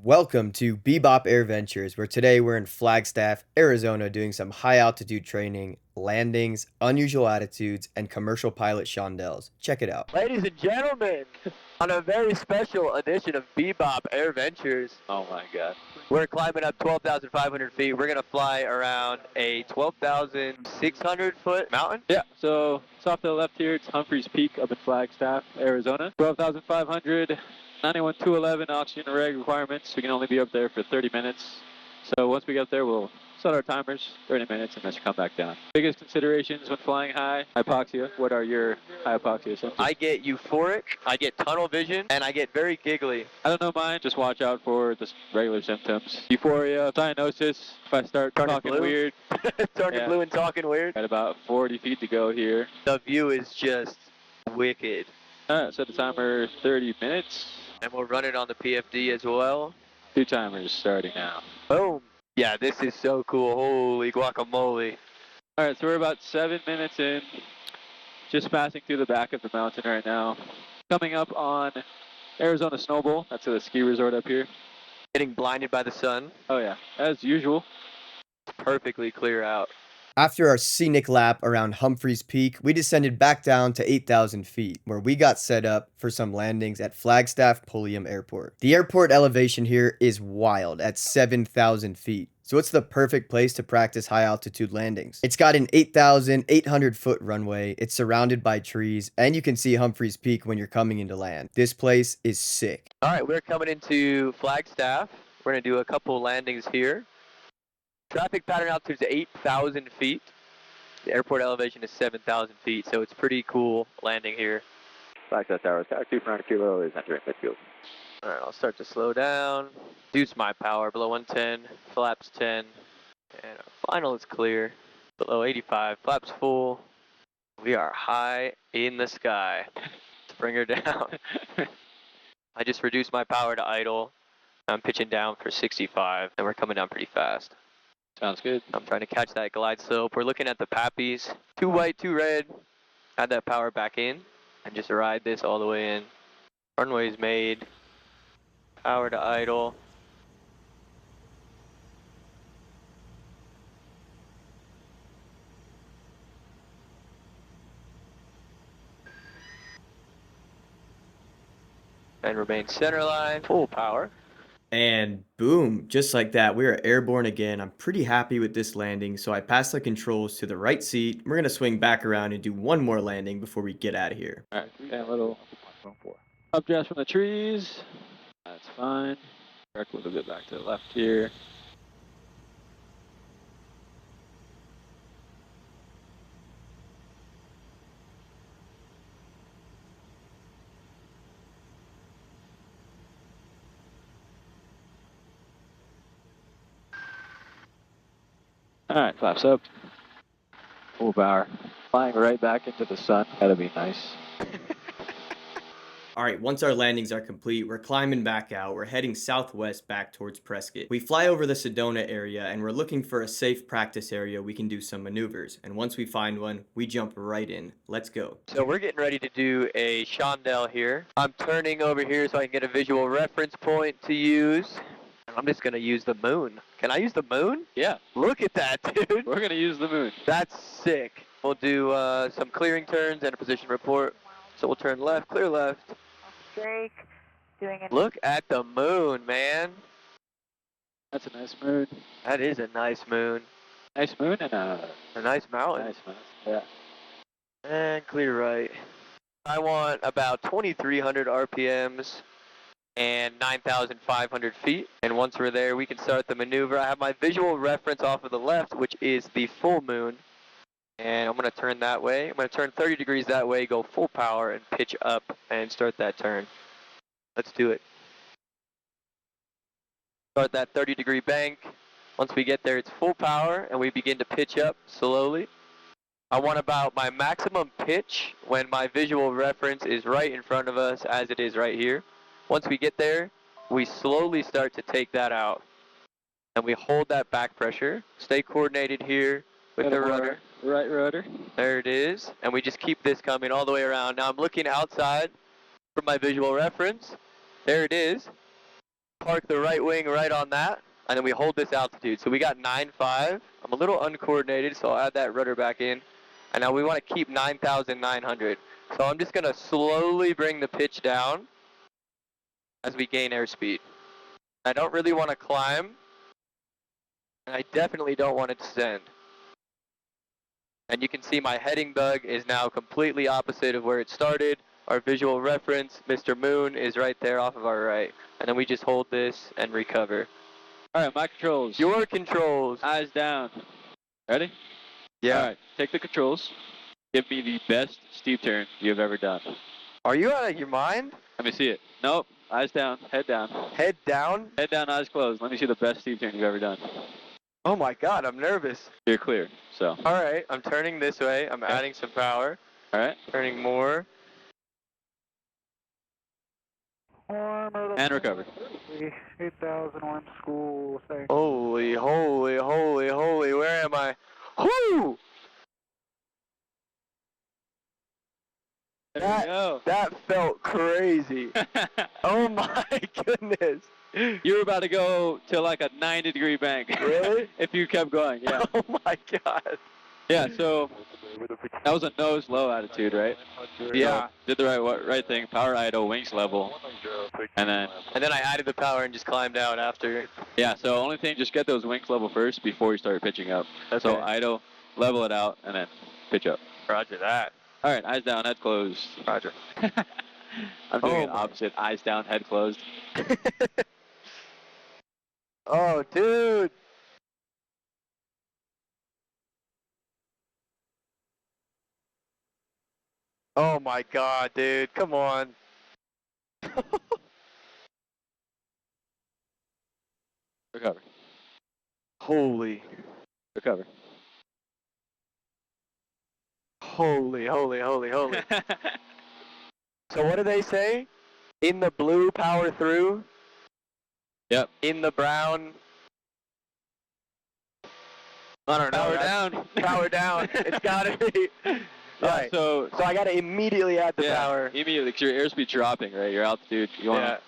Welcome to Bebop Air Ventures, where today we're in Flagstaff, Arizona, doing some high altitude training, landings, unusual attitudes, and commercial pilot Chandelles. Check it out. Ladies and gentlemen, on a very special edition of Bebop Air Ventures. Oh my God. We're climbing up 12,500 feet. We're going to fly around a 12,600 foot mountain. Yeah, so it's off to the left here. It's Humphreys Peak up in Flagstaff, Arizona. 12,500, 91,211 oxygen reg requirements. We can only be up there for 30 minutes. So once we get there, we'll set our timers, 30 minutes, and then come back down. Biggest considerations when flying high, hypoxia. What are your hypoxia symptoms? I get euphoric, I get tunnel vision, and I get very giggly. I don't know mine. Just watch out for the regular symptoms. Euphoria, cyanosis. If I start talking blue. weird. Turning blue and talking weird. Got about 40 feet to go here. The view is just wicked. Alright, set the timer 30 minutes. And we'll run it on the PFD as well. 2 timers starting now. Boom. Yeah, this is so cool. Holy guacamole. Alright, so we're about 7 minutes in. Just passing through the back of the mountain right now. Coming up on Arizona Snow Bowl. That's a ski resort up here. Getting blinded by the sun. Oh yeah, as usual. Perfectly clear out. After our scenic lap around Humphreys Peak, we descended back down to 8,000 feet, where we got set up for some landings at Flagstaff Pulliam Airport. The airport elevation here is wild at 7,000 feet, so it's the perfect place to practice high altitude landings. It's got an 8,800 foot runway, it's surrounded by trees, and you can see Humphreys Peak when you're coming into land. This place is sick. All right, we're coming into Flagstaff. We're going to do a couple landings here. Traffic pattern altitude is 8,000 feet. The airport elevation is 7,000 feet, so it's pretty cool landing here. Flagstaff Tower, Tower 2 for 100 kilo is entering midfield. All right, I'll start to slow down. Reduce my power below 110, flaps 10, and our final is clear. Below 85, flaps full. We are high in the sky. Let's bring her down. I just reduced my power to idle. I'm pitching down for 65, and we're coming down pretty fast. Sounds good. I'm trying to catch that glide slope. We're looking at the Pappies. 2 white, 2 red. Add that power back in and just ride this all the way in. Runway's made. Power to idle. And remain center line. Full power. And boom, just like that, we are airborne again. I'm pretty happy with this landing, so I pass the controls to the right seat. We're going to swing back around and do one more landing before we get out of here. Alright, a little updraft from the trees. That's fine. Correct a little bit back to the left here. Alright, flaps up. Full power. Flying right back into the sun. That'll be nice. All right, once our landings are complete, we're climbing back out. We're heading southwest back towards Prescott. We fly over the Sedona area and we're looking for a safe practice area we can do some maneuvers. And once we find one, we jump right in. Let's go. So we're getting ready to do a Chandelle here. I'm turning over here so I can get a visual reference point to use. I'm just going to use the moon. Can I use the moon? Yeah. Look at that, dude. We're gonna use the moon. That's sick. We'll do some clearing turns and a position report. So we'll turn left, clear left. Drake, doing it. Look at the moon, man. That's a nice moon. That is a nice moon. Nice moon and A nice mountain. nice moon. Yeah. And clear right. I want about 2,300 RPMs and 9,500 feet. And once we're there, we can start the maneuver. I have my visual reference off of the left, which is the full moon. And I'm going to turn that way. I'm going to turn 30 degrees that way, go full power, and pitch up and start that turn. Let's do it. Start that 30-degree bank. Once we get there, it's full power, and we begin to pitch up slowly. I want about my maximum pitch when my visual reference is right in front of us, as it is right here. Once we get there, we slowly start to take that out. And we hold that back pressure. Stay coordinated here with the rudder. Right rudder. There it is. And we just keep this coming all the way around. Now I'm looking outside for my visual reference. There it is. park the right wing right on that, and then we hold this altitude. So we got 9.5. I'm a little uncoordinated, so I'll add that rudder back in. And now we want to keep 9,900. So I'm just going to slowly bring the pitch down as we gain airspeed. I don't really want to climb, and I definitely don't want to descend. And you can see my heading bug is now completely opposite of where it started. Our visual reference, Mr. Moon, is right there off of our right. And then we just hold this and recover. All right, my controls. Your controls. Eyes down. Ready? Yeah. All right, take the controls. Give me the best steep turn you've ever done. Are you out of your mind? Let me see it. Nope. Eyes down. Head down. Head down? Head down, eyes closed. Let me see the best steep turn you've ever done. Oh my God, I'm nervous. You're clear, so. All right, I'm turning this way. I'm adding some power. All right. Turning more. And recover. 8001 school. Thanks. Holy, holy, holy, holy. Where am I? Whoo! There we go. That felt crazy. Oh my goodness. You were about to go to like a 90-degree bank. Really? If you kept going, yeah. Oh my God. Yeah, so that was a nose low attitude, right? Yeah. So did the right thing. Power idle, wings level. And then I added the power and just climbed out after. yeah, so only thing, just get those wings level first before you start pitching up. Okay. So idle, level it out, and then pitch up. Roger that. All right, eyes down, head closed. Roger. I'm doing Oh it my- opposite. Eyes down, head closed. Oh, dude. Oh my God, dude. Come on. Recover. Holy. Recover. Holy, holy, holy, holy. So what do they say? In the blue, power through. Yep. In the brown. I don't know. Power that's- down. Power down. It's gotta be. Yeah, Alright. so So I gotta immediately add the yeah, power. immediately, because your airspeed dropping, right? Your altitude, you want to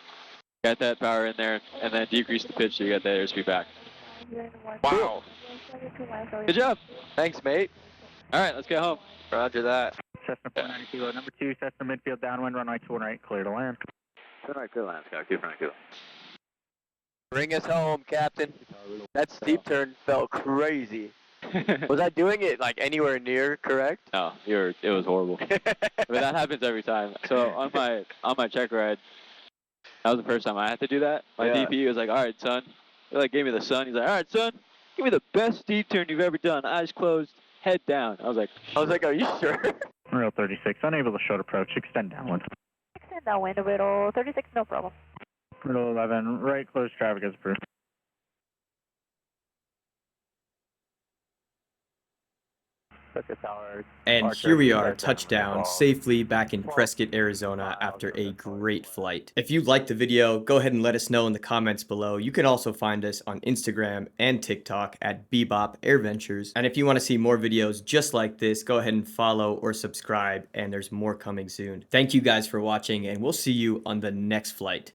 get that power in there, and then decrease the pitch so you get that airspeed back. Wow. Good job. Thanks, mate. All right, let's get home. Roger that. Cessna 490 kilo. Number 2, Cessna midfield downwind, runway 28, clear to land. Good land, Scott. Good front, good. Bring us home, Captain. That steep turn felt crazy. Was I doing it like anywhere near correct? No, it was horrible. But that happens every time. So on my check ride, that was the first time I had to do that. My Yeah. DP was like, "All right, son." He like gave me the sun. He's like, "All right, son, give me the best steep turn you've ever done. Eyes closed, head down." I was like, Are you sure? Real 36, unable to short approach, extend downwind. Extend downwind a little. 36, no problem. Middle 11, right close traffic is approved. And here we are, touchdown, safely back in Prescott, Arizona after a great flight. If you liked the video, go ahead and let us know in the comments below. You can also find us on Instagram and TikTok at Bebop Air Ventures. And if you want to see more videos just like this, go ahead and follow or subscribe, and there's more coming soon. Thank you guys for watching, and we'll see you on the next flight.